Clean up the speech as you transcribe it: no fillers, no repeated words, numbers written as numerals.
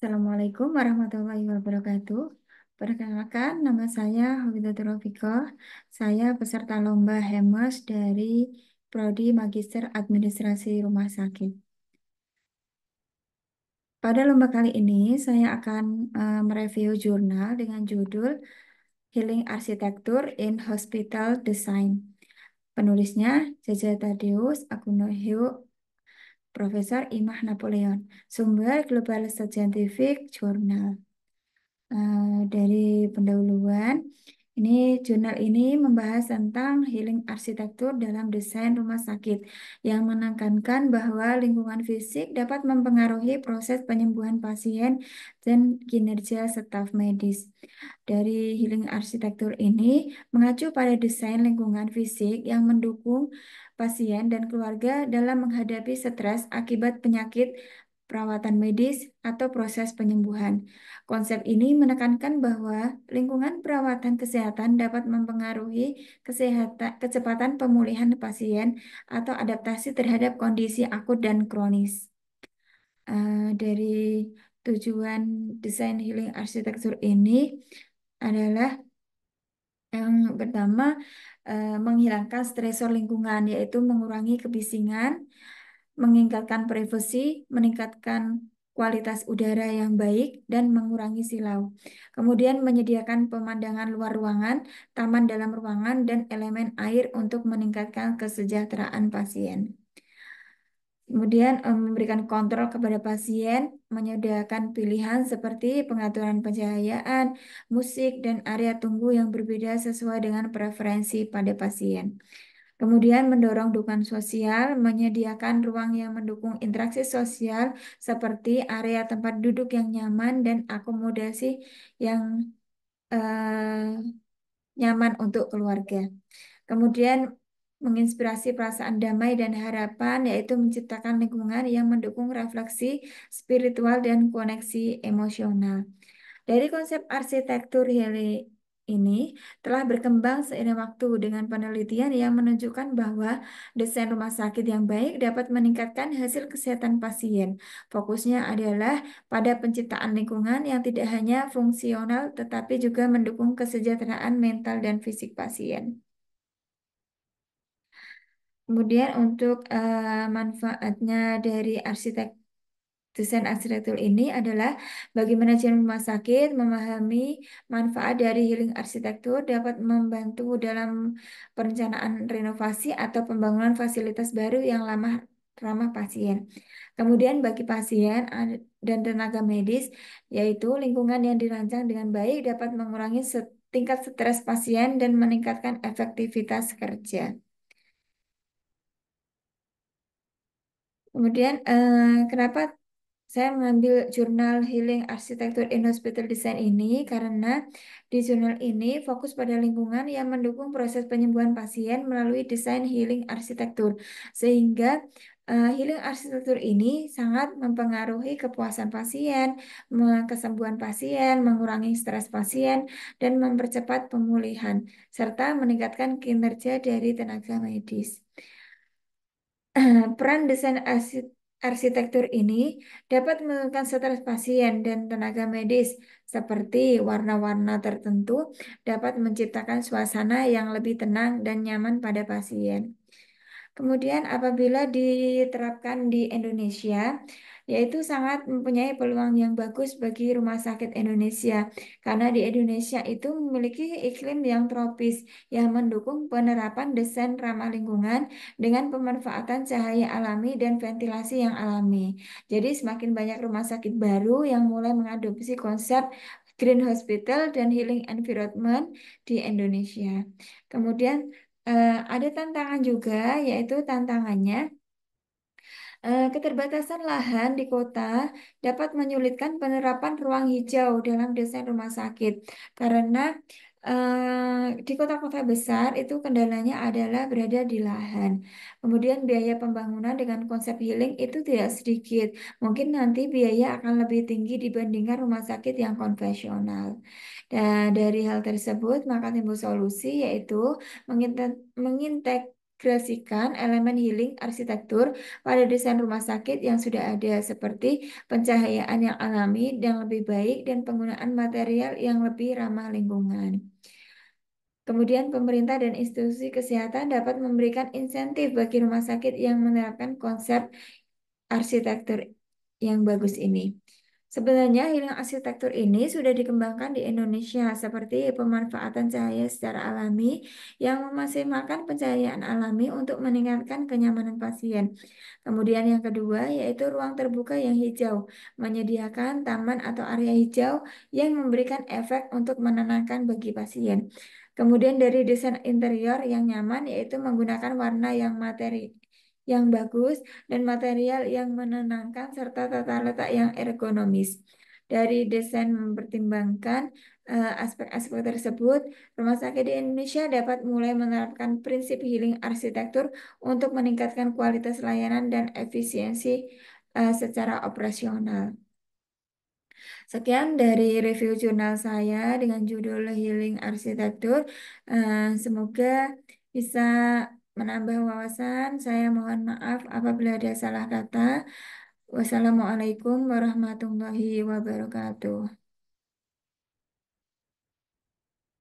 Assalamualaikum warahmatullahi wabarakatuh. Perkenalkan, nama saya Hovidatul Rofiqoh. Saya peserta lomba HEMES dari Prodi Magister Administrasi Rumah Sakit. Pada lomba kali ini, saya akan mereview jurnal dengan judul Healing Architecture in Hospital Design. Penulisnya Jaja Tadeus Agunohyo, Profesor Imah Napoleon. Sumber Global Scientific Journal. Dari pendahuluan, ini jurnal ini membahas tentang healing arsitektur dalam desain rumah sakit yang menekankan bahwa lingkungan fisik dapat mempengaruhi proses penyembuhan pasien dan kinerja staf medis. Dari healing arsitektur ini mengacu pada desain lingkungan fisik yang mendukung pasien dan keluarga dalam menghadapi stres akibat penyakit, perawatan medis, atau proses penyembuhan. Konsep ini menekankan bahwa lingkungan perawatan kesehatan dapat mempengaruhi kecepatan pemulihan pasien atau adaptasi terhadap kondisi akut dan kronis. Dari tujuan desain healing arsitektur ini adalah yang pertama, menghilangkan stresor lingkungan, yaitu mengurangi kebisingan, meningkatkan privasi, meningkatkan kualitas udara yang baik, dan mengurangi silau. Kemudian menyediakan pemandangan luar ruangan, taman dalam ruangan, dan elemen air untuk meningkatkan kesejahteraan pasien. Kemudian memberikan kontrol kepada pasien, menyediakan pilihan seperti pengaturan pencahayaan, musik, dan area tunggu yang berbeda sesuai dengan preferensi pada pasien. Kemudian mendorong dukungan sosial, menyediakan ruang yang mendukung interaksi sosial seperti area tempat duduk yang nyaman dan akomodasi yang eh, nyaman untuk keluarga. Kemudian menginspirasi perasaan damai dan harapan, yaitu menciptakan lingkungan yang mendukung refleksi spiritual dan koneksi emosional. Dari konsep arsitektur Healy ini telah berkembang seiring waktu dengan penelitian yang menunjukkan bahwa desain rumah sakit yang baik dapat meningkatkan hasil kesehatan pasien. Fokusnya adalah pada penciptaan lingkungan yang tidak hanya fungsional tetapi juga mendukung kesejahteraan mental dan fisik pasien. Kemudian untuk manfaatnya dari desain arsitektur ini adalah bagi manajemen rumah sakit memahami manfaat dari healing arsitektur dapat membantu dalam perencanaan renovasi atau pembangunan fasilitas baru yang ramah pasien. Kemudian bagi pasien dan tenaga medis, yaitu lingkungan yang dirancang dengan baik dapat mengurangi tingkat stres pasien dan meningkatkan efektivitas kerja. Kemudian, kenapa saya mengambil jurnal Healing Architecture in Hospital Design ini? Karena di jurnal ini fokus pada lingkungan yang mendukung proses penyembuhan pasien melalui desain healing arsitektur. Sehingga healing arsitektur ini sangat mempengaruhi kepuasan pasien, kesembuhan pasien, mengurangi stres pasien, dan mempercepat pemulihan, serta meningkatkan kinerja dari tenaga medis. Peran desain arsitektur ini dapat menurunkan stres pasien dan tenaga medis, seperti warna-warna tertentu dapat menciptakan suasana yang lebih tenang dan nyaman pada pasien. Kemudian apabila diterapkan di Indonesia, yaitu sangat mempunyai peluang yang bagus bagi rumah sakit Indonesia, karena di Indonesia itu memiliki iklim yang tropis yang mendukung penerapan desain ramah lingkungan dengan pemanfaatan cahaya alami dan ventilasi yang alami. Jadi semakin banyak rumah sakit baru yang mulai mengadopsi konsep Green Hospital dan Healing Environment di Indonesia. Kemudian ada tantangan juga, yaitu tantangannya keterbatasan lahan di kota dapat menyulitkan penerapan ruang hijau dalam desain rumah sakit karena di kota-kota besar itu kendalanya adalah berada di lahan. Kemudian biaya pembangunan dengan konsep healing itu tidak sedikit. Mungkin nanti biaya akan lebih tinggi dibandingkan rumah sakit yang konvensional. Dan dari hal tersebut maka timbul solusi yaitu mengintegrasikan mengintegrasikan elemen healing arsitektur pada desain rumah sakit yang sudah ada, seperti pencahayaan yang alami dan lebih baik dan penggunaan material yang lebih ramah lingkungan. Kemudian pemerintah dan institusi kesehatan dapat memberikan insentif bagi rumah sakit yang menerapkan konsep arsitektur yang bagus ini. Sebenarnya healing arsitektur ini sudah dikembangkan di Indonesia seperti pemanfaatan cahaya secara alami yang memaksimalkan pencahayaan alami untuk meningkatkan kenyamanan pasien. Kemudian yang kedua yaitu ruang terbuka yang hijau, menyediakan taman atau area hijau yang memberikan efek untuk menenangkan bagi pasien. Kemudian dari desain interior yang nyaman yaitu menggunakan warna yang yang bagus dan material yang menenangkan serta tata letak yang ergonomis. Dari desain mempertimbangkan aspek-aspek tersebut, rumah sakit di Indonesia dapat mulai menerapkan prinsip healing arsitektur untuk meningkatkan kualitas layanan dan efisiensi secara operasional. Sekian dari review jurnal saya dengan judul Healing Arsitektur. Semoga bisa menambah wawasan. Saya mohon maaf apabila ada salah kata. Wassalamualaikum warahmatullahi wabarakatuh.